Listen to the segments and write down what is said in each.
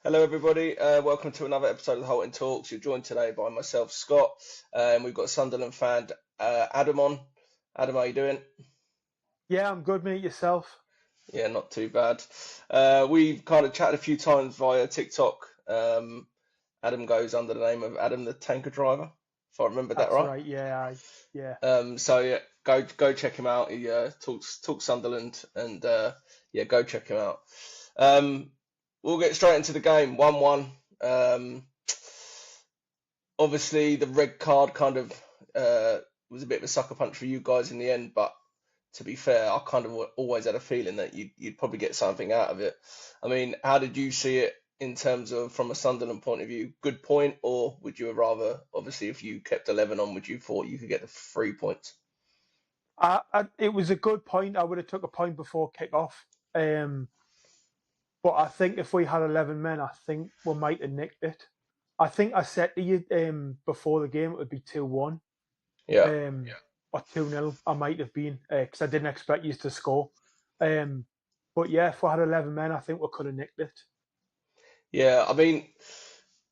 Hello, everybody. Welcome to another episode of the Holton Talks. You're joined today by myself, Scott, and we've got Sunderland fan Adam on. Adam, how you doing? Yeah, I'm good, mate. Yourself? Yeah, not too bad. We've kind of chatted a few times via TikTok. Adam goes under the name of Adam the Tanker Driver, if I remember that That's right. right. Yeah, yeah. So yeah, go check him out. He talks Sunderland, and yeah, go check him out. Um, we'll get straight into the game. 1-1. Obviously, the red card kind of was a bit of a sucker punch for you guys in the end, but to be fair, I kind of always had a feeling that you'd probably get something out of it. I mean, how did you see it in terms of from a Sunderland point of view? Good point, or would you have rather, obviously, if you kept 11 on, would you thought you could get the 3 points? It was a good point. I would have took a point before kick-off. But I think if we had 11 men, I think we might have nicked it. I think I said to you before the game it would be 2-1 Yeah. or 2-0. I might have been because I didn't expect you to score. Um, but yeah, if we had 11 men, I think we could have nicked it. Yeah, I mean,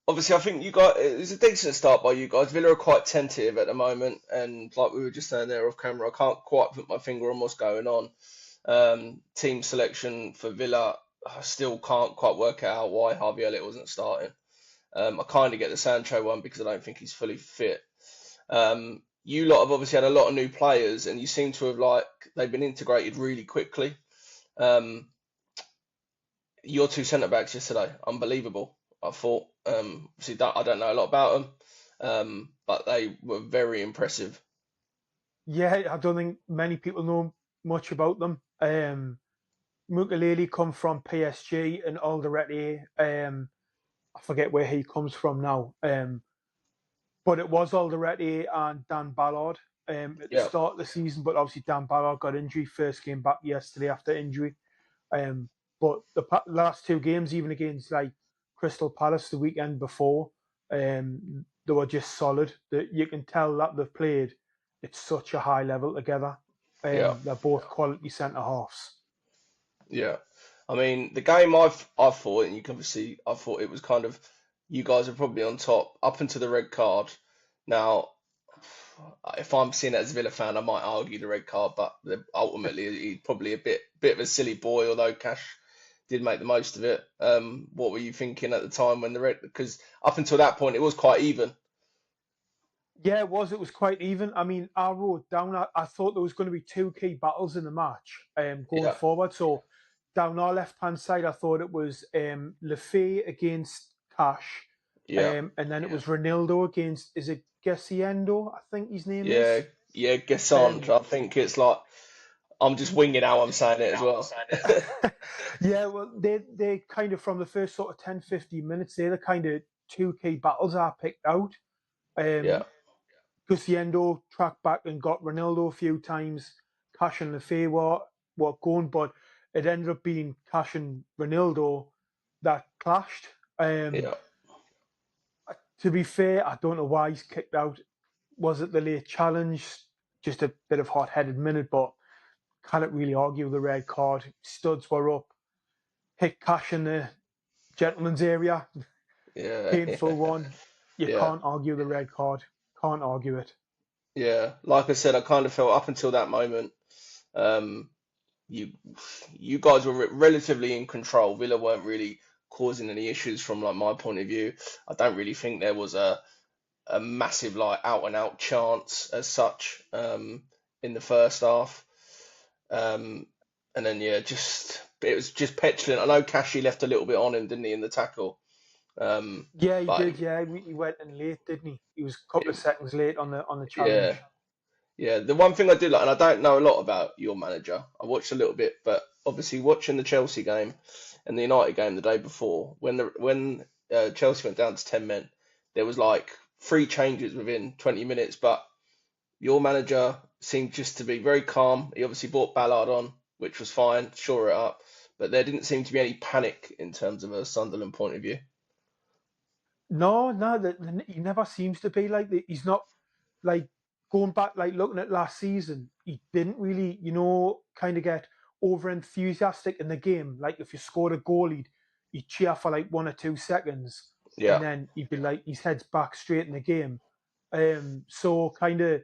obviously, I think you got it was a decent start by you guys. Villa are quite tentative at the moment, and like we were just saying there off camera, I can't quite put my finger on what's going on. Team selection for Villa, I still can't quite work out why Harvey Elliott wasn't starting. I kind of get the Sancho one because I don't think he's fully fit. You lot have obviously had a lot of new players, and you seem to have they've been integrated really quickly. Um, your two centre backs yesterday, unbelievable. I thought. Obviously, I don't know a lot about them, but they were very impressive. Yeah, I don't think many people know much about them. Mukalele come from PSG and Alderete. I forget where he comes from now. But it was Alderete and Dan Ballard at the Yeah, start of the season. But obviously, Dan Ballard got injury. First came back yesterday after injury. Um, but the last two games, even against like Crystal Palace the weekend before, they were just solid. You can tell that they've played at such a high level together. yeah, They're both quality centre halves. yeah. I mean, the game I thought, and you can see, I thought it was kind of you guys are probably on top up until the red card. Now, if I'm seeing it as a Villa fan, I might argue the red card, but ultimately he's probably a bit of a silly boy. Although Cash did make the most of it. What were you thinking at the time when the red? Because up until that point, it was quite even. Yeah, it was. It was quite even. I mean, I wrote down. I thought there was going to be two key battles in the match going Yeah, forward. So down our left hand side, I thought it was Lefay against Cash, yeah, and then it was Ronaldo against is it Gessiendo? I think his name yeah, is. yeah. Gesson, Um, I think it's like I'm just winging how I'm saying it as well. yeah, well, they kind of from the first sort of 10, 15 minutes, they're the kind of two key battles I picked out. Yeah, Um, Gusiendo tracked back and got Ronaldo a few times. Cash and Lefay were going, but it ended up being Cash and Ronaldo that clashed. Um, yeah. to be fair, I don't know why he's kicked out. Was it the late challenge? Just a bit of hot-headed minute, but can't really argue the red card. Studs were up, hit Cash in the gentleman's area, Yeah, painful one. You yeah, can't argue the red card. Can't argue it. yeah. Like I said, I kind of felt up until that moment, um, you you guys were relatively in control. Villa weren't really causing any issues from like my point of view. I don't really think there was a massive like out and out chance as such in the first half. Um, and then yeah, just it was just petulant. I know Kashi left a little bit on him, didn't he, in the tackle? Um, Yeah, he but did. Yeah, he went in late, didn't he? He was a couple of seconds late on the yeah, challenge. yeah. The one thing I did like, and I don't know a lot about your manager. I watched a little bit, but obviously watching the Chelsea game and the United game the day before, when Chelsea went down to 10 men, there was like three changes within 20 minutes. But your manager seemed just to be very calm. He obviously brought Ballard on, which was fine, shore it up. But there didn't seem to be any panic in terms of a Sunderland point of view. No, no, he never seems to be like that. He's not like going back, like looking at last season. He didn't really, kind of get over enthusiastic in the game. Like if you scored a goal, he'd he'd cheer for like 1 or 2 seconds, Yeah, and then he'd be like his head's back straight in the game. So kind of,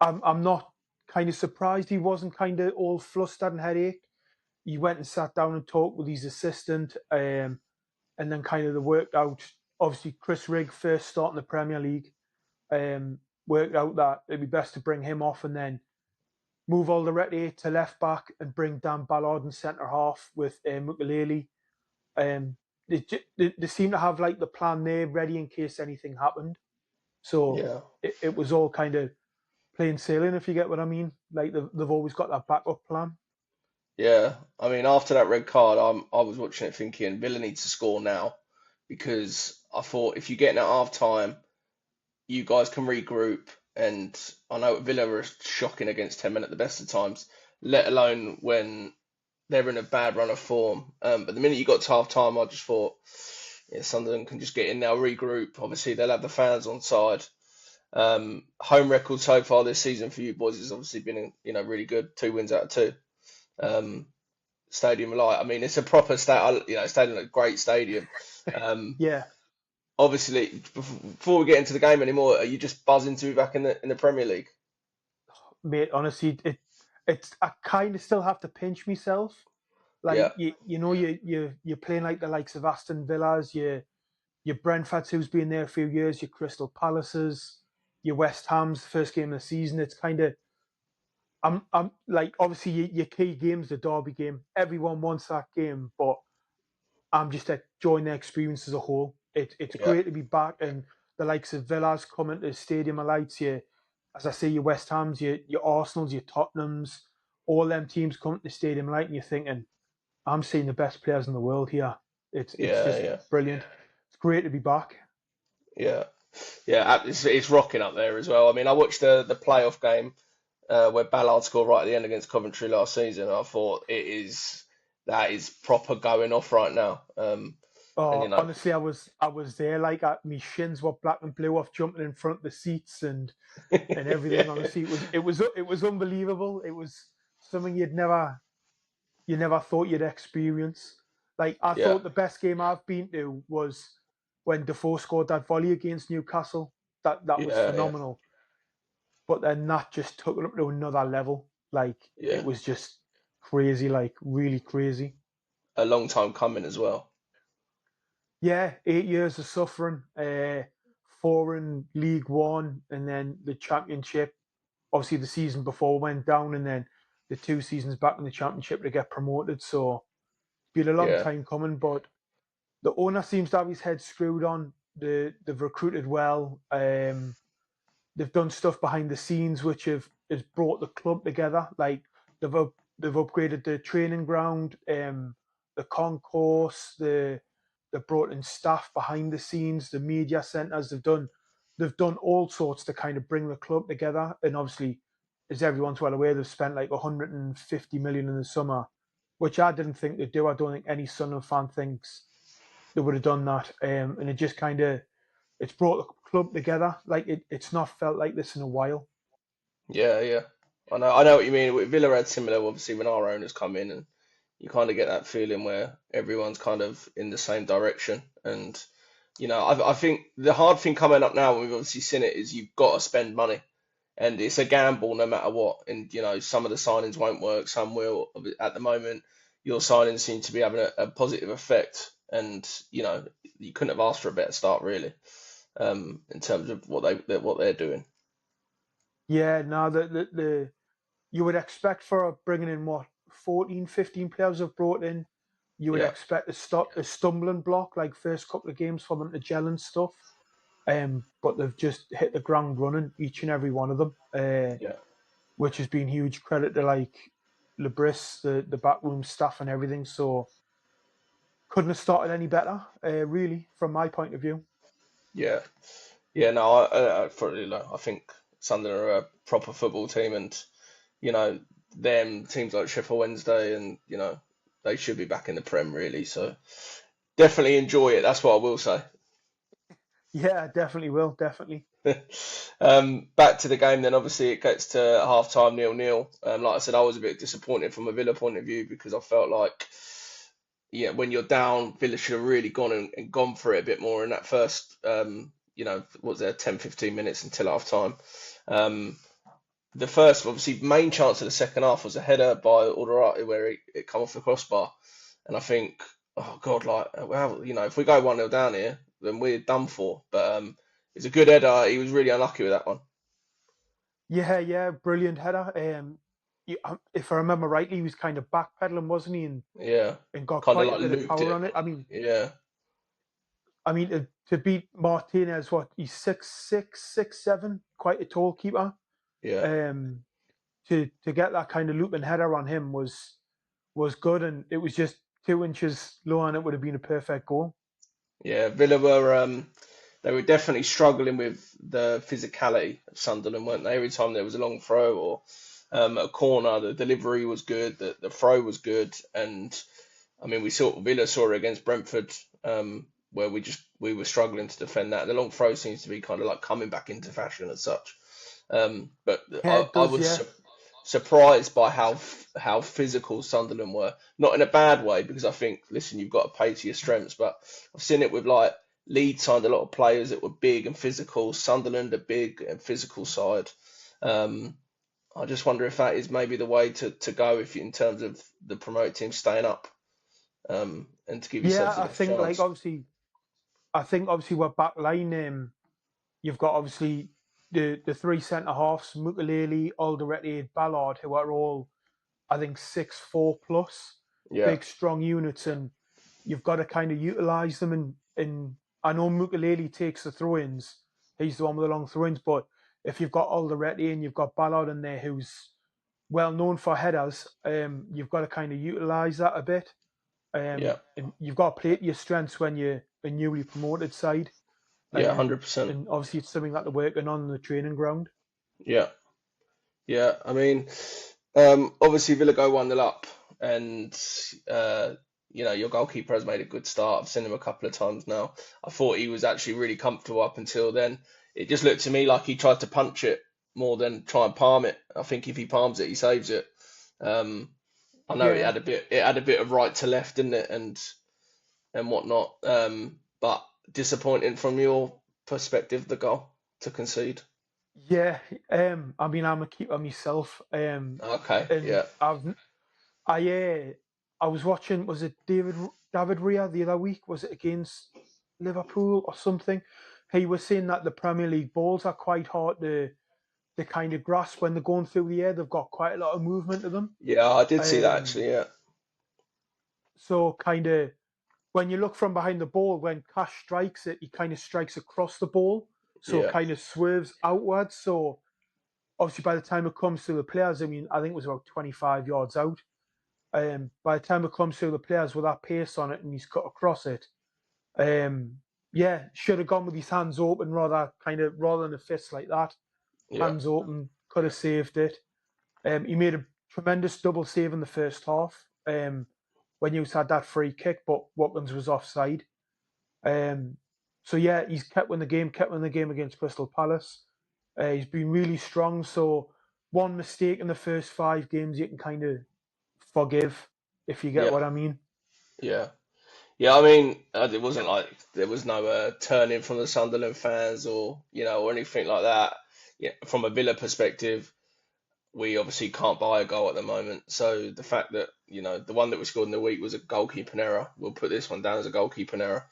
I'm not kind of surprised he wasn't kind of all flustered and headache. He went and sat down and talked with his assistant, and then kind of the worked out. Obviously, Chris Rigg first starting the Premier League, worked out that it'd be best to bring him off and then move Alderete to left back and bring Dan Ballard in centre half with Mukulele. Um, they seem to have like the plan there ready in case anything happened. So yeah, it was all kind of plain sailing, if you get what I mean. Like they've always got that backup plan. yeah. I mean, after that red card, I was watching it thinking Villa needs to score now because I thought if you get in at half time, you guys can regroup. And I know Villa are shocking against 10 men at the best of times, let alone when they're in a bad run of form. But the minute you got to half time, I just thought, yeah, Sunderland can just get in now, regroup. Obviously, they'll have the fans on side. Home record so far this season for you boys has obviously been, really good. 2 wins out of two. Um, Stadium Light. I mean, it's a proper stadium, a great stadium. Um, Yeah, Obviously, before we get into the game anymore, are you just buzzing to be back in the Premier League? mate. Honestly, it's I kind of still have to pinch myself. Like Yeah, you're playing like the likes of Aston Villas, your Brentford who's been there a few years, your Crystal Palaces, your West Ham's first game of the season. It's kind of I'm like obviously your key game's the derby game. Everyone wants that game, but I'm just enjoying the experience as a whole. It's yeah, great to be back, and the likes of Villas coming to the Stadium of Lights. As I say, your West Ham's, your Arsenal's, your Tottenham's, all them teams coming to the Stadium of Light, and you're thinking, I'm seeing the best players in the world here. It's yeah, just yeah, brilliant. It's great to be back. yeah, yeah. It's rocking up there as well. I mean, I watched the playoff game where Ballard scored right at the end against Coventry last season. I thought that is proper going off right now. And Oh, honestly, I was there. Like my shins were black and blue off jumping in front of the seats and everything. yeah, Honestly, it was unbelievable. It was something you never thought you'd experience. Like I yeah, thought the best game I've been to was when Defoe scored that volley against Newcastle. That was yeah, yeah, phenomenal. But then that just took it up to another level. Like yeah. it was just crazy, like really crazy. A long time coming as well. Yeah, 8 years of suffering, four in League One, and then the Championship. Obviously, the season before went down, and then the 2 seasons back in the Championship to get promoted. So it's been a long Yeah, time coming, but the owner seems to have his head screwed on. They've recruited well. They've done stuff behind the scenes which has brought the club together. Like they've upgraded the training ground, the concourse, they've brought in staff behind the scenes, the media centres. They've done all sorts to kind of bring the club together. And obviously, as everyone's well aware, they've spent like 150 million in the summer, which I didn't think they'd do. I don't think any Sunderland fan thinks they would have done that. And it just kind of it's brought the club together. Like it's not felt like this in a while. yeah, yeah. I know what you mean. With Villa had similar, obviously, when our owners come in, and you kind of get that feeling where everyone's kind of in the same direction. And I think the hard thing coming up now, and we've obviously seen it, is you've got to spend money, and it's a gamble no matter what. And some of the signings won't work, some will. At the moment, your signings seem to be having a positive effect, and you couldn't have asked for a better start, really, in terms of what they're doing. Yeah, now the you would expect for bringing in what 14, 15 players have brought in. You would Yeah, expect a stumbling block like first couple of games for them to gel and stuff. But they've just hit the ground running, each and every one of them, yeah. which has been huge credit to like Lebris, the backroom staff and everything. So couldn't have started any better, really, from my point of view. Yeah, yeah. No, I think Sunderland are a proper football team, and you know them teams like Sheffield Wednesday, and they should be back in the Prem really. So definitely enjoy it. That's what I will say. Yeah, definitely will, definitely. Back to the game then. Obviously, it gets to half time 0-0. Like I said, I was a bit disappointed from a Villa point of view because I felt like yeah, when you're down, Villa should have really gone and gone for it a bit more in that first, what was there, 10, 15 minutes until half time. Um, the first, obviously, main chance of the second half was a header by Alderati where it come off the crossbar. And I think, oh God, like, well, if we go 1-0 down here, then we're done for. But it's a good header. He was really unlucky with that one. Yeah, brilliant header. If I remember rightly, he was kind of backpedaling, wasn't he, Yeah, and got kind of quite a like bit of looped power it. on it. Yeah, To beat Martinez, what he's 6'6", 6'7", quite a tall keeper. yeah. Um, to get that kind of looping header on him was good, and it was just 2 inches low, and it would have been a perfect goal. Yeah, Villa were they were definitely struggling with the physicality of Sunderland, weren't they? Every time there was a long throw or a corner, the delivery was good, the throw was good, and I mean Villa saw it against Brentford, where we were struggling to defend that. The long throw seems to be kind of like coming back into fashion as such. But Yeah, it I does. was Yeah, surprised by how physical Sunderland were. Not in a bad way, because I think, listen, you've got to play to your strengths. But I've seen it with like Leeds signed a lot of players that were big and physical. Sunderland, a big and physical side. Um, I just wonder if that is maybe the way to go if in terms of the promoted team staying up, and to give yeah. yourselves the I best think chance. obviously we're back line. You've got obviously the three centre halves, Mukalele, Alderete, Ballard, who are all, I think, 6'4" plus, Yeah, big strong units, and you've got to kind of utilise them. And I know Mukalele takes the throw-ins; he's the one with the long throw-ins. But if you've got Alderete and you've got Ballard in there, who's well known for headers, you've got to kind of utilise that a bit. yeah, And you've got to play to your strengths when you're a newly promoted side. yeah, 100%. And obviously it's something that they're working on in the training ground. Yeah. Yeah, I mean, obviously Villa go 1-0 up, and uh, your goalkeeper has made a good start. I've seen him a couple of times now. I thought he was actually really comfortable up until then. It just looked to me like he tried to punch it more than try and palm it. I think if he palms it, he saves it. Um, I know Yeah, it had a bit of right to left, didn't it, and whatnot. But disappointing from your perspective, the goal to concede. yeah. I mean, I'm a keeper myself. Okay, And yeah, I I was watching. Was it David Ria the other week? Was it against Liverpool or something? He was saying that the Premier League balls are quite hard to kind of grasp when they're going through the air. They've got quite a lot of movement to them. yeah, I did see that Um, actually. Yeah. so kind of when you look from behind the ball, when Cash strikes it, he kind of strikes across the ball, so it Yeah, kind of swerves outwards. So obviously, by the time it comes to the players, I mean, I think it was about 25 yards out. By the time it comes to the players with that pace on it and he's cut across it, um, yeah, should have gone with his hands open rather than a fist like that. yeah, Hands open, could have saved it. He made a tremendous double save in the first half when you had that free kick, but Watkins was offside. Um, so yeah, he's kept winning the game against Crystal Palace. He's been really strong. So one mistake in the first 5 games you can kind of forgive, if you get yeah, what I mean. yeah, yeah. I mean, it wasn't like there was no turning from the Sunderland fans or anything like that. Yeah, from a Villa perspective, we obviously can't buy a goal at the moment. So the fact that the one that we scored in the week was a goalkeeping error, we'll put this one down as a goalkeeping error.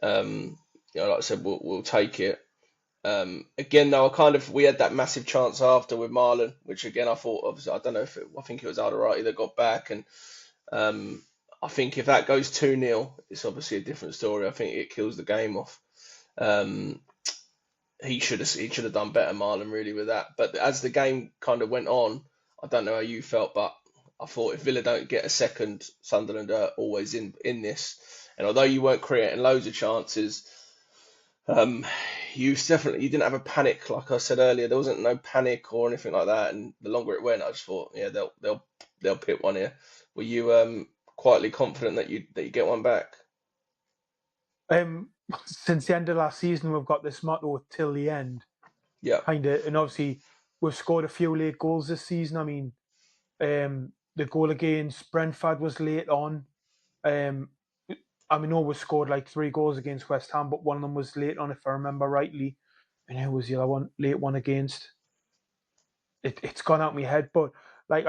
Um, like I said, we'll take it. Again, though, we had that massive chance after with Marlon, which again I thought obviously I don't know I think it was Alderati that got back, and um, I think if that goes 2-0, it's obviously a different story. I think it kills the game off. Um, he should have done better, Marlon, really with that. But as the game kind of went on, I don't know how you felt, but I thought if Villa don't get a second, Sunderland are always in this. And although you weren't creating loads of chances, um, you didn't have a panic like I said earlier. There wasn't no panic or anything like that. And the longer it went, I just thought, yeah, they'll pit one here. Were you quietly confident that you get one back? Um, since the end of last season, we've got this motto till the end, Yeah, and obviously we've scored a few late goals this season. I mean, the goal against Brentford was late on. Um, I mean, we scored like 3 goals against West Ham, but one of them was late on, if I remember rightly. And who was the other one? Late one against. It's gone out my head, but like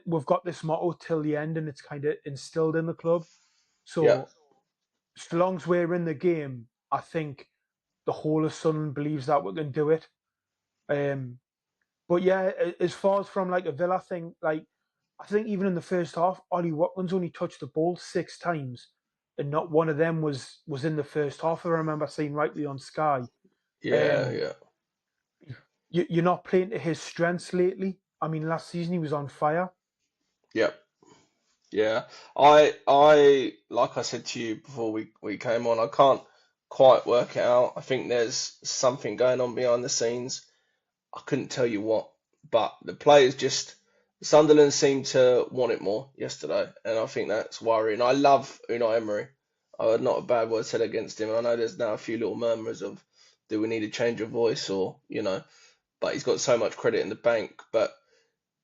we've got this motto till the end, and it's kind of instilled in the club. Yeah, So as long as we're in the game, I think the whole of Sunderland believes that we can do it. Um, but yeah, as far as from like a Villa thing, like I think even in the first half, Ollie Watkins only touched the ball 6 times, and not one of them was in the first half. I remember seeing rightly on Sky. yeah, Um, yeah, you're not playing to his strengths lately. I mean, last season he was on fire. yeah, yeah. Like I said to you before we came on, I can't quite work it out. I think there's something going on behind the scenes. I couldn't tell you what, but the players just Sunderland seemed to want it more yesterday, and I think that's worrying. I love Unai Emery. I had not a bad word said against him. I know there's now a few little murmurs of do we need a change of voice or but he's got so much credit in the bank. But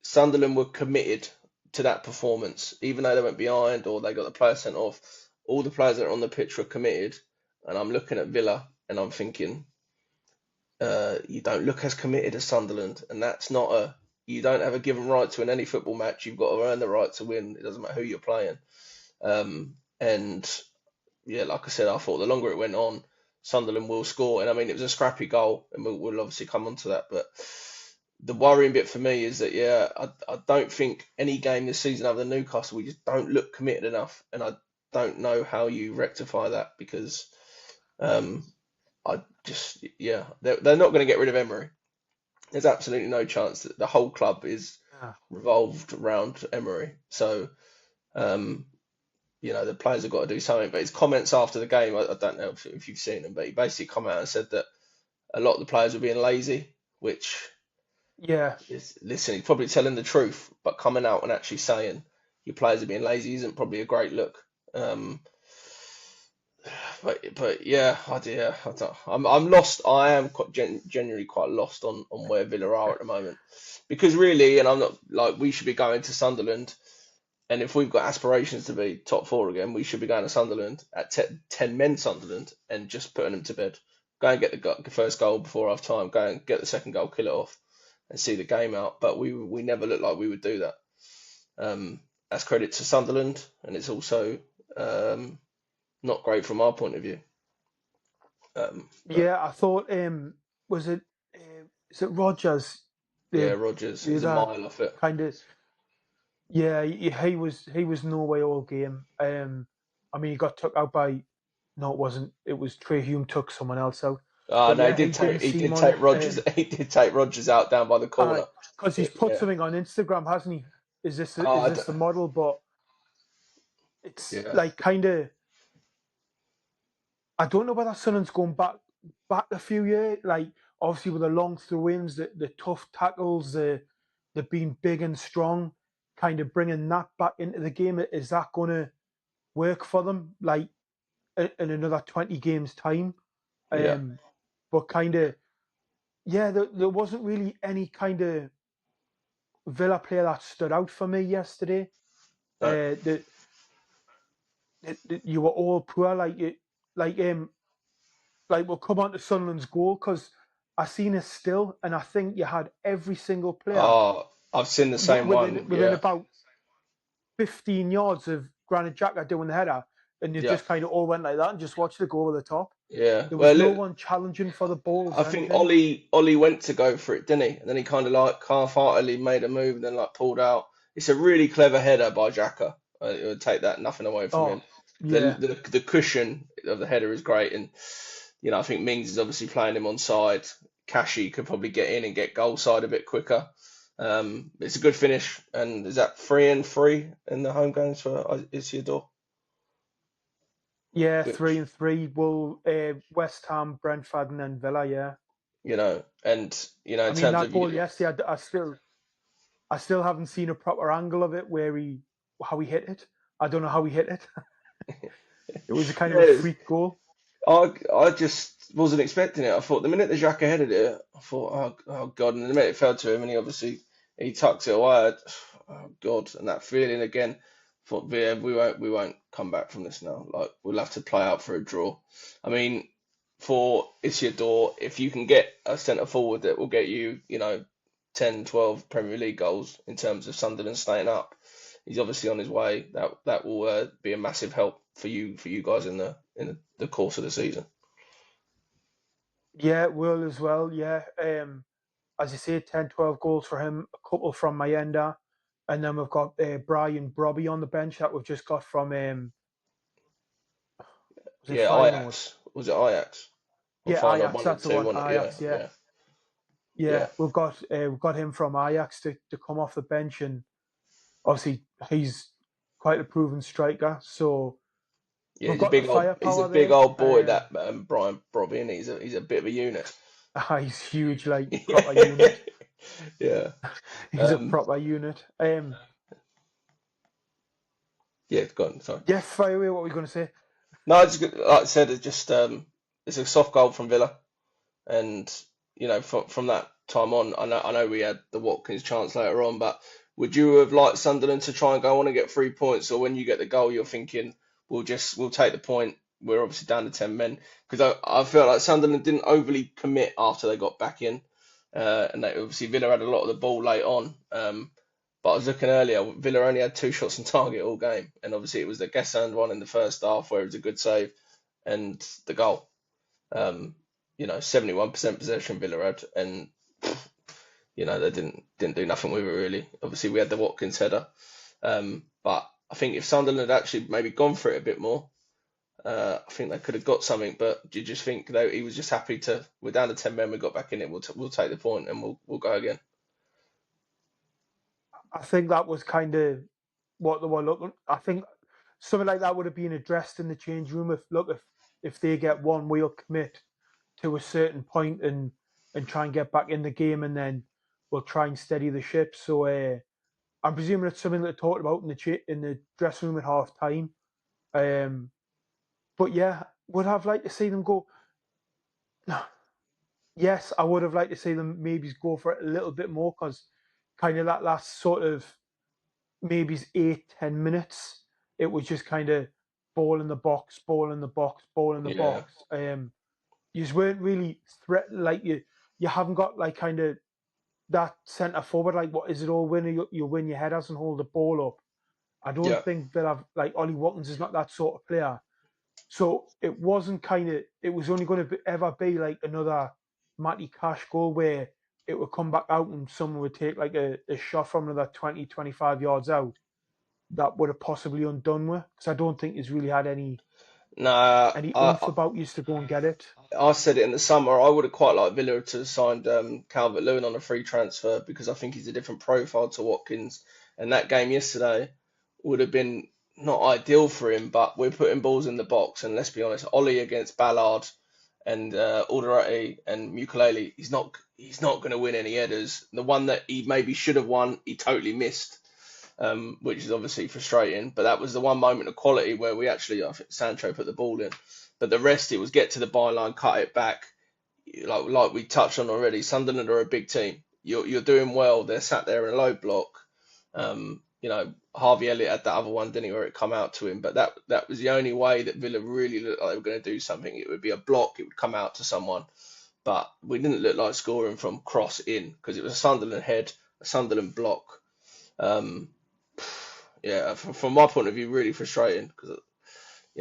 Sunderland were committed to that performance, even though they went behind or they got the player sent off. All the players that are on the pitch were committed, and I'm looking at Villa and I'm thinking you don't look as committed as Sunderland, and that's not a you don't have a given right to win any football match. You've got to earn the right to win. It doesn't matter who you're playing. And yeah, like I said, I thought the longer it went on, Sunderland will score. And I mean, it was a scrappy goal, and we'll obviously come on to that. But the worrying bit for me is that yeah, I don't think any game this season other than Newcastle, we just don't look committed enough, and I don't know how you rectify that because um, I just yeah, they're not going to get rid of Emery. There's absolutely no chance that the whole club is Yeah. revolved around Emery. So, um, the players have got to do something. But his comments after the game, I don't know if you've seen them, but he basically come out and said that a lot of the players were being lazy, which Yeah, is, listen, he's probably telling the truth, but coming out and actually saying your players are being lazy isn't probably a great look. Um, but yeah, I don't, I'm lost. I am quite genuinely quite lost on where Villa are at the moment, because really, and I'm not like we should be going to Sunderland, and if we've got aspirations to be top four again, we should be going to Sunderland at 10 men Sunderland and just putting them to bed. Go and get the first goal before half time. Go and get the second goal, kill it off, and see the game out. But we never looked like we would do that. That's credit to Sunderland, and it's also not great from our point of view. But yeah. I thought was it is it Rogers yeah, the Rodgers, the he's a other mile off it. kind of yeah he was no way all game. I mean he got took out by no it wasn't it was Trey Hume took someone else out, Ah, but no, yeah he didn't he seem did on take it. Rodgers. He did take Rodgers out down by the corner. Because he's put Yeah. something on Instagram, hasn't he? Ah, Is this the model? But it's yeah, like kind of I don't know whether Sunderland's going back a few years. Like obviously with the long throw-ins, the tough tackles, the being big and strong, kind of bringing that back into the game. Is that going to work for them? Like in another 20 games time? yeah. Um, but kind of yeah, there wasn't really any kind of Villa player that stood out for me yesterday. No. The you were all poor, like like we'll come on to Sunderland's goal because I seen a still, and I think you had every single player Oh, I've seen the same one. within Yeah, about 15 yards of Granit Xhaka doing the header, and you yeah, just kind of all went like that and just watched it go over the top. yeah. There Well, was no look, one challenging for the balls I or think anything. Ollie went to go for it, didn't he? And then he kind of like half-heartedly made a move, and then like pulled out. It's a really clever header by Xhaka. It would take that nothing away from him. Oh, yeah, The cushion of the header is great, and I think Mings is obviously playing him on side. Kashi could probably get in and get goal side a bit quicker. It's a good finish, and is that 3-3 in the home games for Isidore? yeah, Which 3-3. Well, West Ham, Brentford, and then Villa. Yeah, and I in mean terms that of goal yesterday, I still haven't seen a proper angle of it where how he hit it. I don't know how he hit it. It was a kind of a yeah, freak goal. I just wasn't expecting it. I thought the minute the Xhaka headed it, I thought, oh God, and the minute it fell to him, and he tucks it away. Oh God, and that feeling again. Yeah, we won't come back from this now. Like we'll have to play out for a draw. I mean, for Isidore, if you can get a centre forward that will get you, 10, 12 Premier League goals in terms of Sunderland staying up, he's obviously on his way. That will be a massive help for you guys in the course of the season. Yeah, it will as well. Yeah. As you say, 10, 12 goals for him, a couple from Mayenda. And then we've got Brian Brobby on the bench that we've just got from, was it Yeah, Feyenoord? Ajax. Was it Ajax? Or Yeah, Feyenoord Ajax, one of the that's the two, one. wasn't it? Yeah, Ajax, yeah. yeah, Yeah, yeah, we've got him from Ajax to come off the bench. And obviously, he's quite a proven striker. So yeah. we've He's a got the big old, he's a firepower big there. old boy. That Brian Brobby, and he's a bit of a unit. He's huge, like proper unit. Yeah. He's a Um, proper unit. yeah, go on, sorry. Yeah, fire away. What were you going to say? No, it's good. Like I said, it's a soft goal from Villa, and from that time on, I know we had the Watkins chance later on, but would you have liked Sunderland to try and go on and get 3 points, or when you get the goal, you're thinking we'll take the point. We're obviously down to 10 men because I felt like Sunderland didn't overly commit after they got back in, and they, obviously Villa had a lot of the ball late on. But I was looking earlier, Villa only had 2 shots on target all game, and obviously it was the Guessand one in the first half where it was a good save, and the goal. 71% possession Villa had, and they didn't do nothing with it really. Obviously we had the Watkins header, but I think if Sunderland had actually maybe gone for it a bit more, I think they could have got something. But do you just think though he was just happy to? We're down to 10 men. We got back in it. We'll take the point and we'll go again. I think that was kind of what they were looking. I think something like that would have been addressed in the change room. If they get one, we'll commit to a certain point and try and get back in the game, and then we'll try and steady the ship. So I'm presuming it's something that they talked about in the dressing room at half time. Um, but yeah, would have liked to see them go. Yes, I would have liked to see them maybe go for it a little bit more because kind of that last sort of maybe 8, 10 minutes, it was just kind of ball in the box, ball in the box, ball in the Yeah, box. You just weren't really threatened. Like you haven't got like kind of that centre forward. Like what is it all winner? You win your headers and hold the ball up. I yeah. don't think that I've like Ollie Watkins is not that sort of player. So it wasn't kind of. It was only going to ever be like another Matty Cash goal where it would come back out and someone would take like a shot from another 20, 25 yards out that would have possibly undone with because I don't think he's really had Nah, any oomph I about you to go and get it. I said it in the summer. I would have quite liked Villa to have signed Calvert-Lewin on a free transfer because I think he's a different profile to Watkins. And that game yesterday would have been not ideal for him, but we're putting balls in the box. And let's be honest, Ollie against Ballard and Alderete and Mukulele, he's not going to win any headers. The one that he maybe should have won, he totally missed, which is obviously frustrating. But that was the one moment of quality where we actually, I think Sancho put the ball in. But the rest, it was get to the byline, cut it back. Like we touched on already, Sunderland are a big team. You're doing well. They're sat there in a low block. Harvey Elliott had that other one, didn't he, where it come out to him. But that was the only way that Villa really looked like they were going to do something. It would be a block. It would come out to someone. But we didn't look like scoring from cross in because it was a Sunderland head, a Sunderland block. Um, yeah, from my point of view, really frustrating because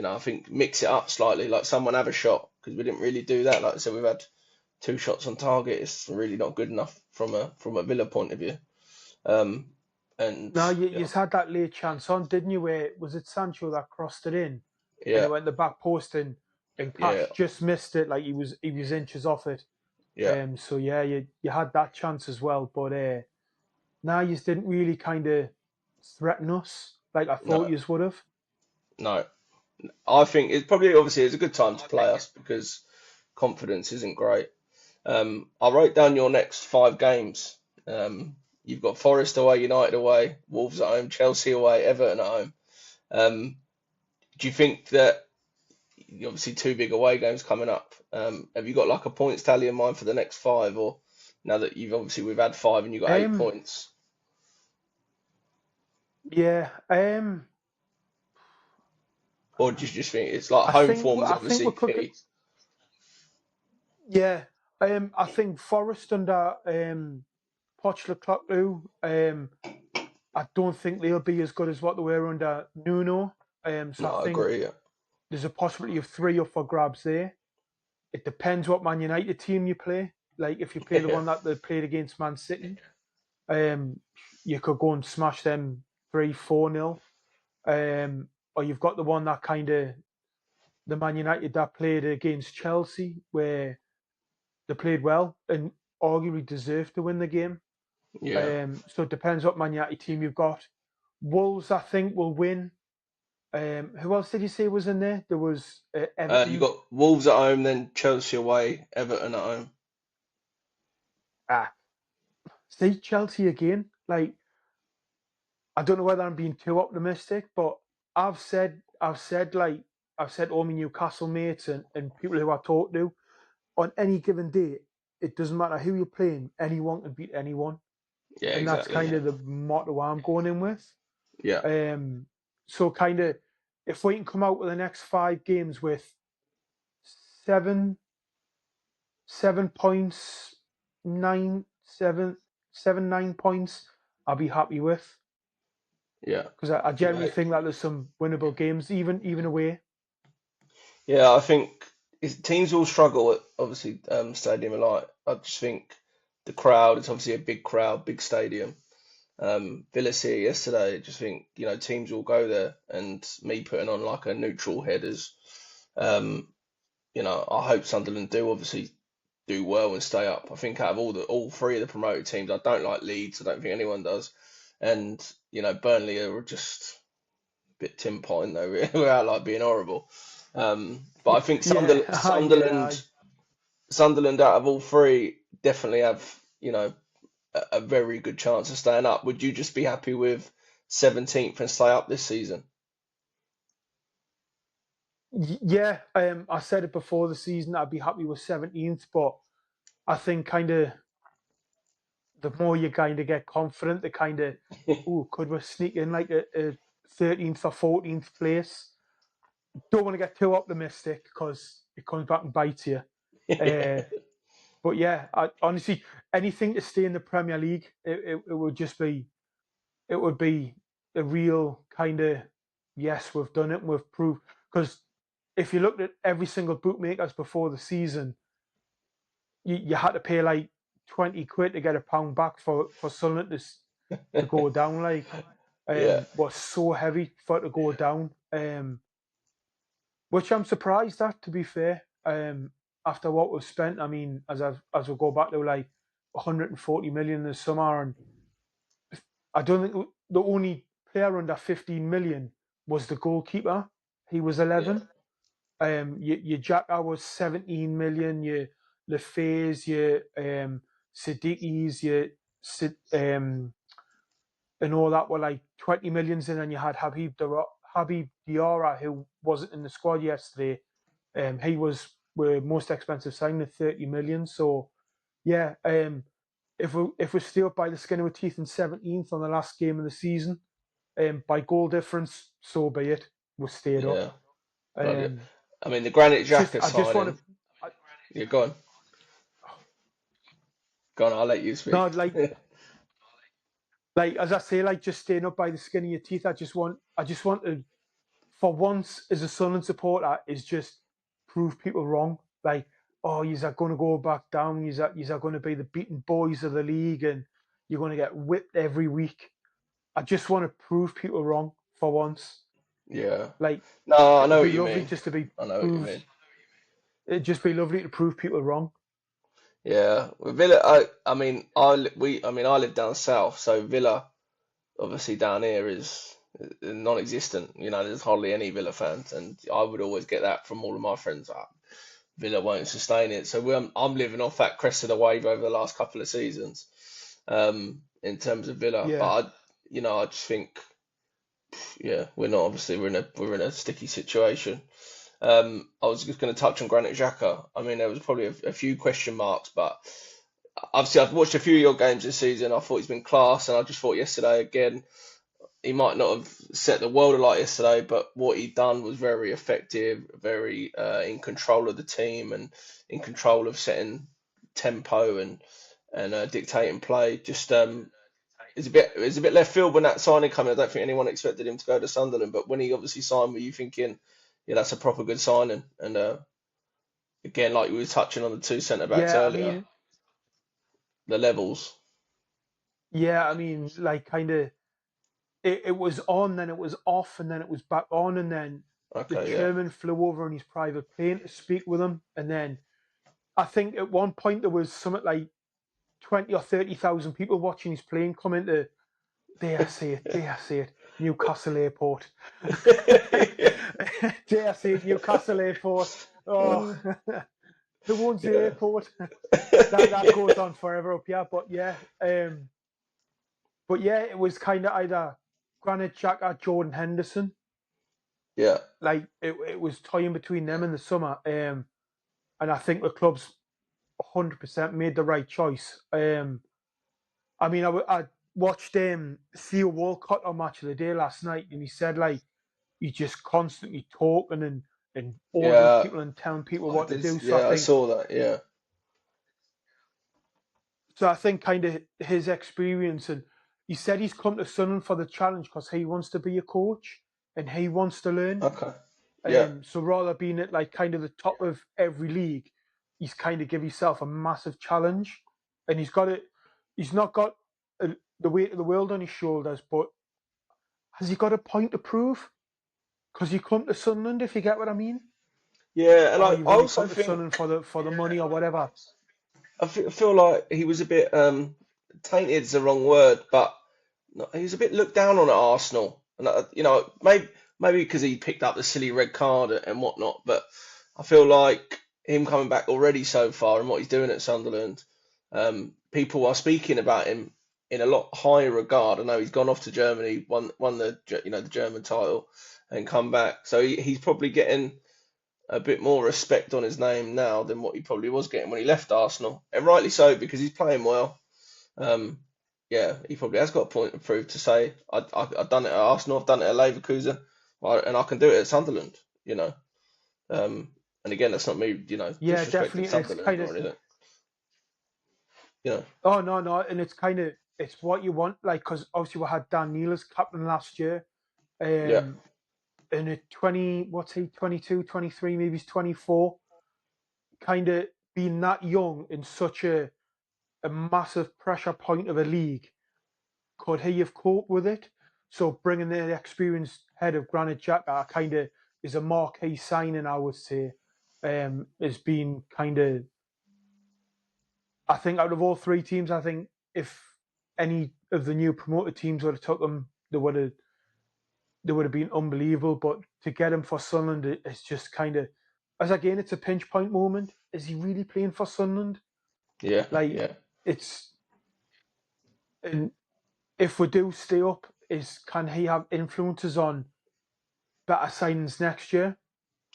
I think mix it up slightly, like someone have a shot because we didn't really do that. Like I said, we've had 2 shots on target. It's really not good enough from a Villa point of view. Um, and Now you yeah, had that late chance on, didn't you? Where was it Sancho that crossed it in, and yeah, it went the back post and yeah, Cash just missed it, like he was inches off it. yeah. So yeah, you had that chance as well, but now you didn't really kind of threaten us like I thought No, you would have. no. I think it's probably obviously it's a good time to play us because confidence isn't great. I wrote down your next 5 games. You've got Forest away, United away, Wolves at home, Chelsea away, Everton at home. Um, do you think that obviously 2 big away games coming up? Have you got like a points tally in mind for the next 5, or now that we've had 5 and you've got eight Um, points? yeah. or do you just think it's like home form is I think obviously we could get, key? yeah. I think Forest under Pochettino, I don't think they'll be as good as what they were under Nuno. So No, I I think agree. Yeah, there's a possibility of three up for grabs there. It depends what Man United team you play. Like if you play the yeah, one that they played against Man City, um, you could go and smash them 3-4-0. Or you've got the one that kind of the Man United that played against Chelsea, where they played well and arguably deserved to win the game. yeah. So it depends what Man United team you've got. Wolves, I think, will win. Who else did you say was in there? There was You Everton. got Wolves at home, then Chelsea away, Everton at home. Ah, see Chelsea again. Like I don't know whether I'm being too optimistic, but I've said all my Newcastle mates and people who I talk to on any given day, it doesn't matter who you're playing, anyone can beat anyone, Yeah, and that's exactly. kind of the motto I'm going in with. Yeah, Um, so kind of if we can come out with the next 5 games with seven 7 points, 9 7 7 9 points, I'll be happy with yeah, because I generally think that there's some winnable games even away. yeah. I think teams will struggle at obviously Stadium of Light. I just think the crowd. It's obviously a big crowd, big stadium. Villa City yesterday. Just think teams will go there, and me putting on like a neutral headers. Um, I hope Sunderland do obviously do well and stay up. I think out of all three of the promoted teams, I don't like Leeds. I don't think anyone does, and Burnley are just a bit tin potting though, really, without like being horrible. But I think Yeah, Sunderland, Sunderland out of all three definitely have a very good chance of staying up. Would you just be happy with 17th and stay up this season? yeah. I said it before the season. I'd be happy with 17th, but I think kind of the more you kind of get confident, the kind of oh, could we sneak in like a 13th or 14th place? Don't want to get too optimistic because it comes back and bites you. Uh, but yeah, honestly, anything to stay in the Premier League, it would just be, it would be a real kind of yes, we've done it, and we've proved. Because if you looked at every single bookmakers before the season, you had to pay like 20 quid to get a pound back for Sunderland to go down. Like, Yeah, was so heavy for it to go down. Which I'm surprised at, to be fair. After what we've spent, I mean, as we go back to like 140 million this summer, and I don't think the only player under 15 million was the goalkeeper. He was yeah, 11. Your Xhaka was 17 million. Your Lefay's, your Siddiqui's, your and all that were like 20 millions, and then you had Habib Diarra, who wasn't in the squad yesterday. He was the most expensive signing at 30 million. So yeah, if we stay up by the skin of our teeth in 17th on the last game of the season, by goal difference, so be it. We'll stay up. yeah. Bloody. Um, I mean, the Granit it's just Xhaka I just want signing. to. Yeah, go on, go on. I'll let you speak. No, like as I say, like just staying up by the skin of your teeth. I just want to, for once, as a Sunderland supporter, is just prove people wrong. Like, oh, you're going to go back down. You're going to be the beaten boys of the league, and you're going to get whipped every week. I just want to prove people wrong for once. Yeah. Like, No, I it'd know be what you lovely mean. just to be I know what you proved. mean. It'd just be lovely to prove people wrong. Yeah, with Villa, I mean, I mean, I live down south, so Villa, obviously down here is non-existent. There's hardly any Villa fans, and I would always get that from all of my friends. Villa won't sustain it, so I'm living off that crest of the wave over the last couple of seasons, in terms of Villa. But Yeah, I just think, yeah, we're not obviously we're in a sticky situation. I was just going to touch on Granit Xhaka. I mean, there was probably a few question marks, but obviously I've watched a few of your games this season. I thought he's been class, and I just thought yesterday again. he might not have set the world alight yesterday, but what he done was very effective, very in control of the team and in control of setting tempo and dictating play. Just it's a bit left field when that signing came in. I don't think anyone expected him to go to Sunderland, but when he obviously signed, were you thinking, yeah, that's a proper good signing? And again, like we were touching on the two centre backs Yeah, I earlier, mean, the levels. like kind of it was on, then it was off, and then it was back on, and then the Okay, yeah, chairman flew over in his private plane to speak with him, and then I think at one point there was something like 20 or 30,000 people watching his plane come into, dare say it, Newcastle Airport. Dare say it, Newcastle Airport. Oh, who owns the yeah, airport? That goes on forever up here. But yeah, it was kind of either Granit Xhaka, Jordan Henderson. yeah. Like it was toying between them in the summer. And I think the club's 100% made the right choice. I mean, I watched Theo Walcott on Match of the Day last night, and he said like he's just constantly talking and ordering Yeah, people and telling people I what to did. do. Yeah, I saw that. Yeah, So I think kind of his experience, and he said he's come to Sunderland for the challenge because he wants to be a coach and he wants to learn. okay. Yeah, So rather being at like kind of the top of every league, he's kind of give himself a massive challenge, and he's got it. He's not got the weight of the world on his shoulders, but has he got a point to prove? Because you come to Sunderland, if you get what I mean, yeah, and or I you've only also come to think Sunderland for the money or whatever. I feel like he was a bit tainted is the wrong word, but he was a bit looked down on at Arsenal, and maybe because he picked up the silly red card and whatnot. But I feel like him coming back already so far and what he's doing at Sunderland, people are speaking about him in a lot higher regard. I know he's gone off to Germany, won the German title, and come back, so he's probably getting a bit more respect on his name now than what he probably was getting when he left Arsenal, and rightly so because he's playing well. Um, yeah, he probably has got a point to prove to say I've done it at Arsenal, I've done it at Leverkusen, and I can do it at Sunderland. You know, um, and again, that's not me, Yeah, disrespecting definitely, and it's Sunderland kind or of anything. You know, no, and it's kind of it's what you want, like because obviously we had Dan Neil as captain last year, yeah, um, and at 20, what's he, 22, 23, maybe he's 24, kind of being that young in such a massive pressure point of a league, could he have coped with it? So bringing the experienced head of Granit Xhaka kind of is a marquee signing, I would say, has been kind of, I think out of all three teams, I think if any of the new promoted teams would have took him, they would have been unbelievable. But to get him for Sunderland, it's just kind of, as again, it's a pinch point moment. Is he really playing for Sunderland? yeah, Like yeah, it's, and if we do stay up, is can he have influences on better signings next year,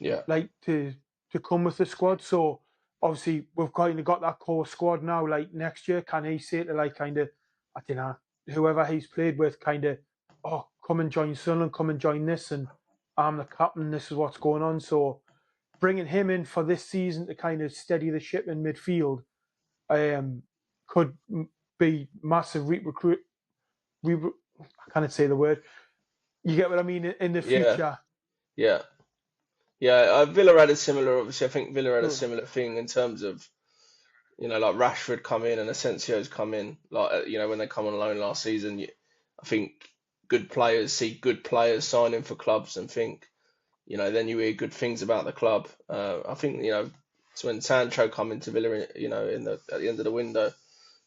yeah, like to come with the squad? So obviously we've kind of got that core squad now. Like next year, can he say to like kind of, I don't know, whoever he's played with, kind of, oh, come and join Sunderland, come and join this, and I'm the captain. This is what's going on. So bringing him in for this season to kind of steady the ship in midfield, um, could be massive recruit. I can't say the word. You get what I mean in the yeah, future. yeah, yeah. Villa had a similar. Obviously, I think Villa had a So similar thing in terms of like Rashford come in and Asensio's come in, like when they come on loan last season. I think good players see good players signing for clubs and think, then you hear good things about the club. I think so when Sancho come into Villa, at the end of the window,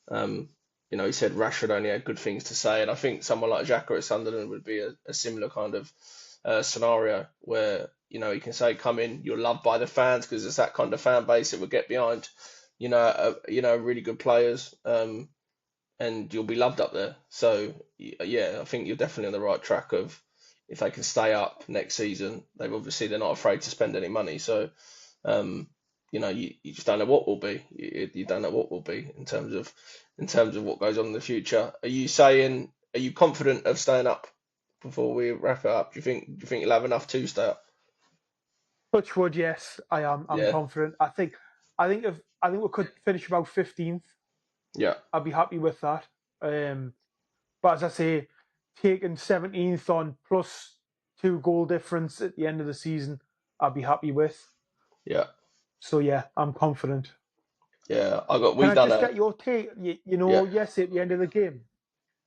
um, he said Rashford only had good things to say, and I think someone like Xhaka at Sunderland would be a similar kind of scenario where he can say, "Come in, you're loved by the fans because it's that kind of fan base that would get behind, really good players, and you'll be loved up there." So yeah, I think you're definitely on the right track of if they can stay up next season. They're not afraid to spend any money, so um, you just don't know what will be. You don't know what will be in terms of what goes on in the future. Are you saying? Are you confident of staying up? before we wrap it up? Do you think you'll have enough to start? Touch wood, yes, I am. I'm Yeah, confident. I think we could finish about 15th. yeah, I'd be happy with that. But as I say, taking 17th on plus 2 goal difference at the end of the season, I'd be happy with. yeah, So yeah, I'm confident. yeah. Can We I done just a get your take? yeah. Yesterday at the end of the game,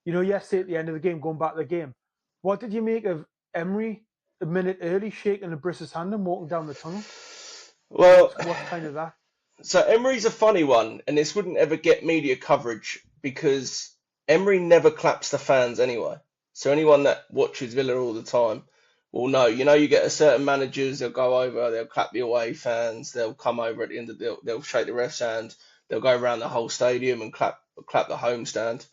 yesterday at the end of the game, going back to the game, what did you make of Emery a minute early shaking the British hand and walking down the tunnel? Well, What's kind of that? so Emery's a funny one, and this wouldn't ever get media coverage because Emery never claps the fans anyway. So anyone that watches Villa all the time will know. You get a certain managers, they'll go over, they'll clap the away fans, they'll come over at the end of they'll shake the ref's hand, they'll go around the whole stadium and clap the home stand.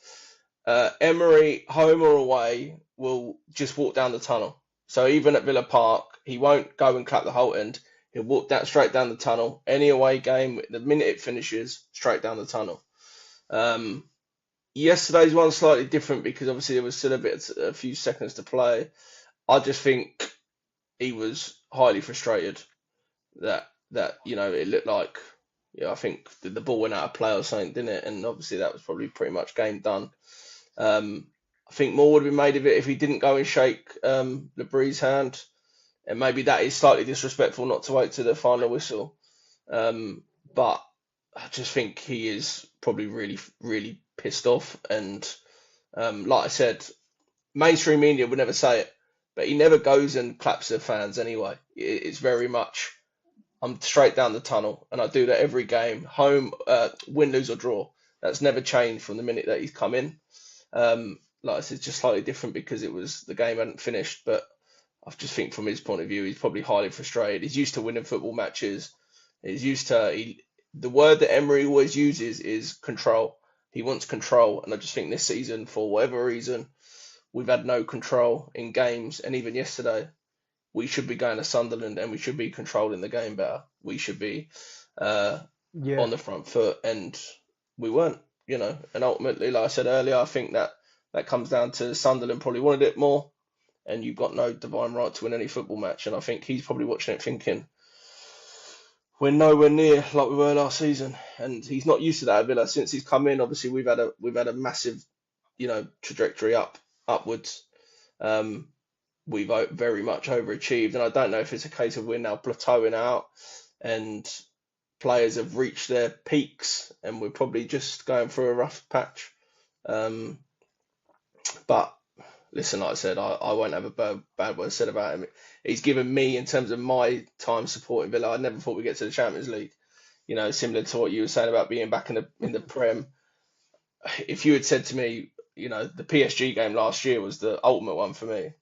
Emery, home or away, will just walk down the tunnel. So even at Villa Park, he won't go and clap the whole end. He'll walk straight down the tunnel. Any away game, the minute it finishes, straight down the tunnel. Um, Yesterday's one slightly different because obviously there was still a few seconds to play. I just think he was highly frustrated that it looked like I think the ball went out of play or something, didn't it? And obviously that was probably pretty much game done. I think more would have been made of it if he didn't go and shake Labre's hand, and maybe that is slightly disrespectful not to wait to the final whistle. But I just think he is probably really, really pissed off. And like I said, mainstream media would never say it, but he never goes and claps the fans anyway. It's very much I'm straight down the tunnel, and I do that every game, home, win, lose or draw. That's never changed from the minute that he's come in. Like I said, it's just slightly different because the game hadn't finished, but I just think from his point of view, he's probably highly frustrated. He's used to winning football matches. He's used to the word that Emery always uses is control. He wants control, and I just think this season, for whatever reason, we've had no control in games, and even yesterday, we should be going to Sunderland and we should be controlling the game better. We should be uh, Yeah, on the front foot, and we weren't. And ultimately, like I said earlier, I think that comes down to Sunderland probably wanted it more, and you've got no divine right to win any football match. And I think he's probably watching it thinking, we're nowhere near like we were last season, and he's not used to that at Villa since he's come in. Obviously, we've had a massive, trajectory upwards. Um, we've very much overachieved, and I don't know if it's a case of we're now plateauing out and players have reached their peaks, and we're probably just going through a rough patch. Um, but listen, like I said, I won't have a bad word said about him. He's given me, in terms of my time supporting Villa, I never thought we'd get to the Champions League. Similar to what you were saying about being back in the Prem. If you had said to me, the PSG game last year was the ultimate one for me,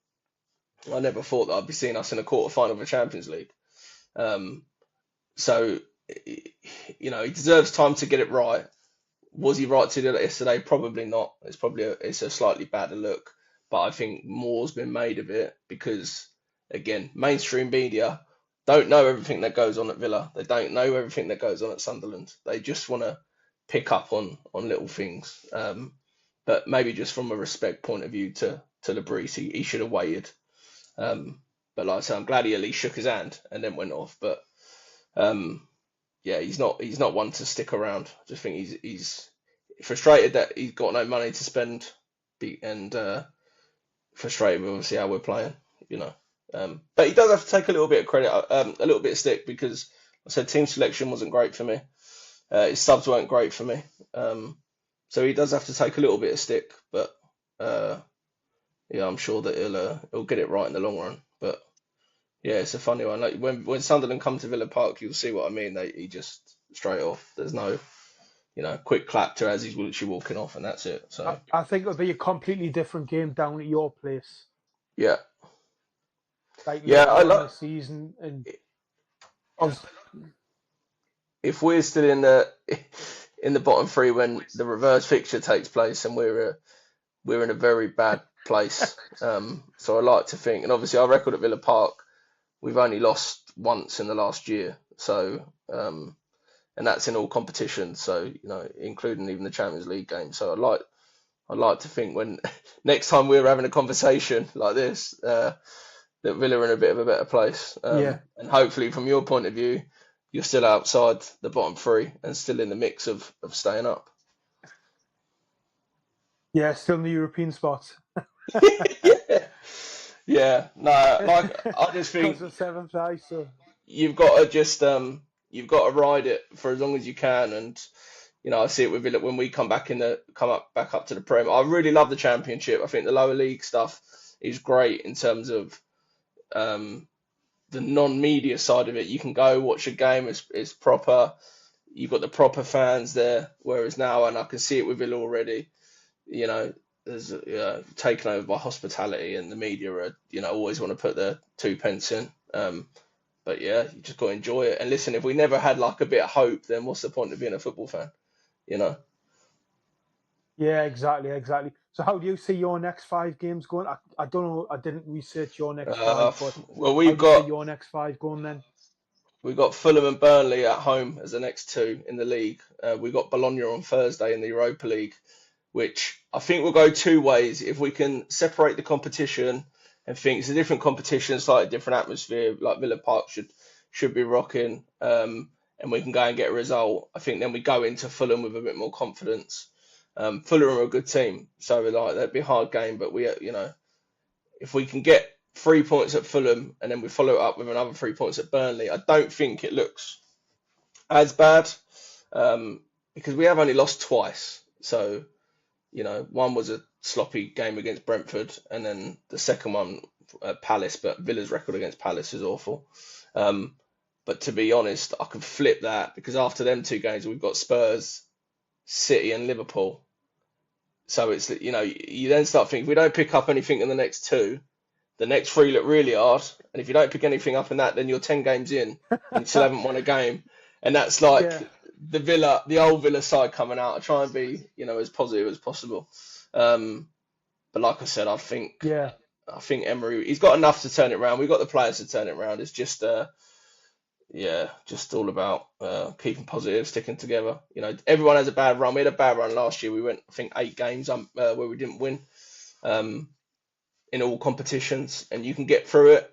I never thought that I'd be seeing us in a quarter final of the Champions League. Um, so, he deserves time to get it right. Was he right to do that yesterday? Probably not. It's a slightly better look, but I think more's been made of it because, again, mainstream media don't know everything that goes on at Villa. They don't know everything that goes on at Sunderland. They just want to pick up on little things. But maybe just from a respect point of view to Lebris, he should have waited. But like I said, I'm glad he at least shook his hand and then went off. But um, yeah, he's not one to stick around. I just think he's frustrated that he's got no money to spend, and frustrated with obviously how we're playing. You know, but he does have to take a little bit of credit, a little bit of stick because I said team selection wasn't great for me. His subs weren't great for me. So he does have to take a little bit of stick, but yeah, I'm sure that he'll get it right in the long run. But yeah, it's a funny one. Like when Sunderland come to Villa Park, you'll see what I mean. He just straight off. There's no quick clap to as he's literally walking off, and that's it. I, So I think it'll be a completely different game down at your place, yeah, like yeah. later I on like this season. And obviously, if we're still in the bottom three when the reverse fixture takes place, and we're in a very bad place. So I like to think, and obviously our record at Villa Park, we've only lost once in the last year. So and that's in all competitions. So including even the Champions League game. So I'd like to think when next time we're having a conversation like this, that Villa are in a bit of a better place. Yeah, And hopefully, from your point of view, you're still outside the bottom three and still in the mix of staying up. yeah, still in the European spots. Yeah, yeah. No, like I just Because think of seventh eye, so you've got to just you've got to ride it for as long as you can. And I see it with Villa when we come up back up to the Prem. I really love the Championship. I think the lower league stuff is great in terms of um, the non-media side of it. You can go watch a game. It's proper. You've got the proper fans there. Whereas now, and I can see it with Villa already. There's taken over by hospitality, and the media are always want to put their 2 pence in. But yeah, you just got to enjoy it. And listen, if we never had like a bit of hope, then what's the point of being a football fan? You know. yeah, exactly. So how do you see your next 5 games going? I don't know. I didn't research your next Uh, five, but well, how do you see your next 5 going then? we've got Fulham and Burnley at home as the next two in the league. We've got Bologna on Thursday in the Europa League, which I think will go two ways. If we can separate the competition and think it's a different competition, slightly different atmosphere, like Villa Park should be rocking, and we can go and get a result, I think then we go into Fulham with a bit more confidence. Fulham are a good team, so like that'd be a hard game, but if we can get 3 points at Fulham and then we follow it up with another 3 points at Burnley, I don't think it looks as bad, because we have only lost twice. So one was a sloppy game against Brentford, and then the second one at Palace. But Villa's record against Palace is awful. But to be honest, I can flip that because after them 2 games, we've got Spurs, City, and Liverpool. So it's you then start thinking if we don't pick up anything in the next two, the next three look really hard. And if you don't pick anything up in that, then you're 10 games in and you still haven't won a game. And that's like Yeah, the old Villa side coming out. I try and be as positive as possible. But like I said, yeah, I think Emery he's got enough to turn it around. We've got the players to turn it around. It's just just all about keeping positive, sticking together. Everyone has a bad run. We had a bad run last year. We went I think 8 games where we didn't win in all competitions, and you can get through it.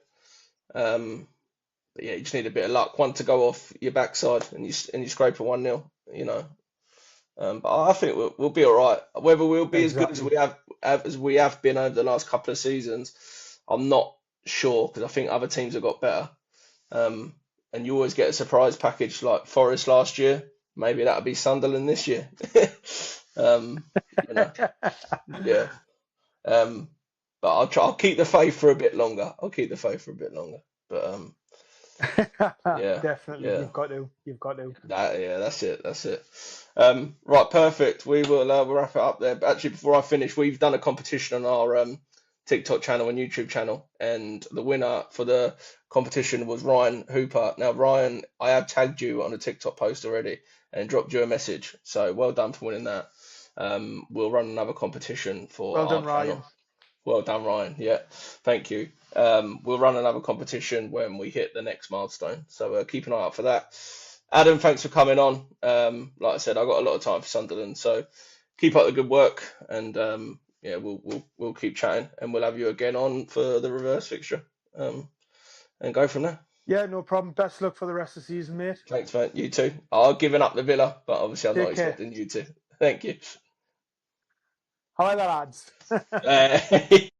But yeah, you just need a bit of luck. One to go off your backside, and you scrape a 1-0. But I think we'll be all right. Whether we'll be as good exactly. as we have been over the last couple of seasons, I'm not sure because I think other teams have got better. And you always get a surprise package like Forest last year. Maybe that'll be Sunderland this year. um, you know, yeah. But I'll try. I'll keep the faith for a bit longer. I'll keep the faith for a bit longer. But yeah, Definitely, yeah. you've got to. Yeah, that's it. That's it. Right, perfect. We'll wrap it up there. But actually, before I finish, we've done a competition on our TikTok channel and YouTube channel, and the winner for the competition was Ryan Hooper. Now, Ryan, I have tagged you on a TikTok post already and dropped you a message. So well done for winning that. We'll run another competition for Well our done, channel. Ryan. Well done, Ryan. Yeah, thank you. We'll run another competition when we hit the next milestone. So keep an eye out for that. Adam, thanks for coming on. Like I said, I got a lot of time for Sunderland, so keep up the good work, and yeah, we'll keep chatting, and we'll have you again on for the reverse fixture, and go from there. Yeah, no problem. Best luck for the rest of the season, mate. Thanks, mate. You too. I've given up the Villa, but obviously I'm not Take care. expecting you to. Thank you. Hi there, lads. Uh,